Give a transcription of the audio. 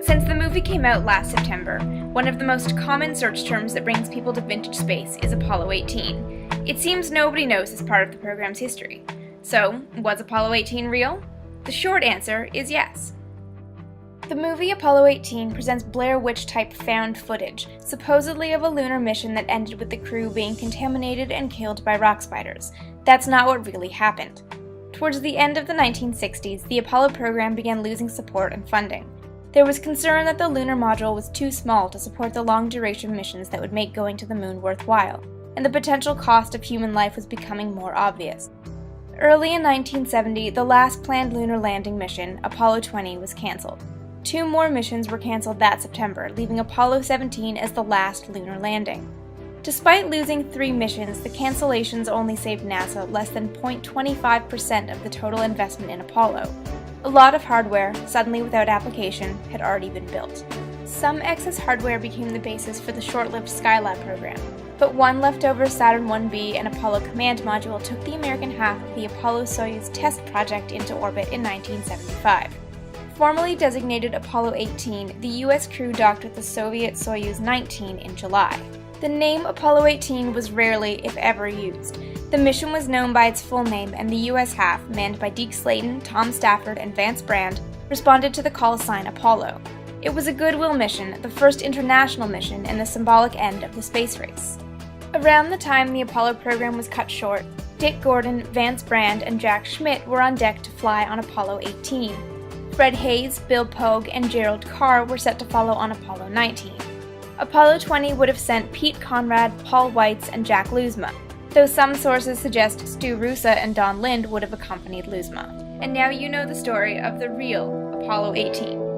Since the movie came out last September, one of the most common search terms that brings people to vintage space is Apollo 18. It seems nobody knows this part of the program's history. So, was Apollo 18 real? The short answer is yes. The movie Apollo 18 presents Blair Witch-type found footage, supposedly of a lunar mission that ended with the crew being contaminated and killed by rock spiders. That's not what really happened. Towards the end of the 1960s, the Apollo program began losing support and funding. There was concern that the lunar module was too small to support the long-duration missions that would make going to the moon worthwhile, and the potential cost of human life was becoming more obvious. Early in 1970, the last planned lunar landing mission, Apollo 20, was cancelled. 2 more missions were cancelled that September, leaving Apollo 17 as the last lunar landing. Despite losing 3 missions, the cancellations only saved NASA less than 0.25% of the total investment in Apollo. A lot of hardware, suddenly without application, had already been built. Some excess hardware became the basis for the short-lived Skylab program, but one leftover Saturn 1B and Apollo command module took the American half of the Apollo-Soyuz test project into orbit in 1975. Formally designated Apollo 18, the US crew docked with the Soviet Soyuz 19 in July. The name Apollo 18 was rarely, if ever, used. The mission was known by its full name, and the US half, manned by Deke Slayton, Tom Stafford, and Vance Brand, responded to the call sign Apollo. It was a goodwill mission, the first international mission, and the symbolic end of the space race. Around the time the Apollo program was cut short, Dick Gordon, Vance Brand, and Jack Schmitt were on deck to fly on Apollo 18. Fred Hayes, Bill Pogue, and Gerald Carr were set to follow on Apollo 19. Apollo 20 would have sent Pete Conrad, Paul Weitz, and Jack Loosma, though some sources suggest Stu Roosa and Don Lind would have accompanied Loosma. And now you know the story of the real Apollo 18.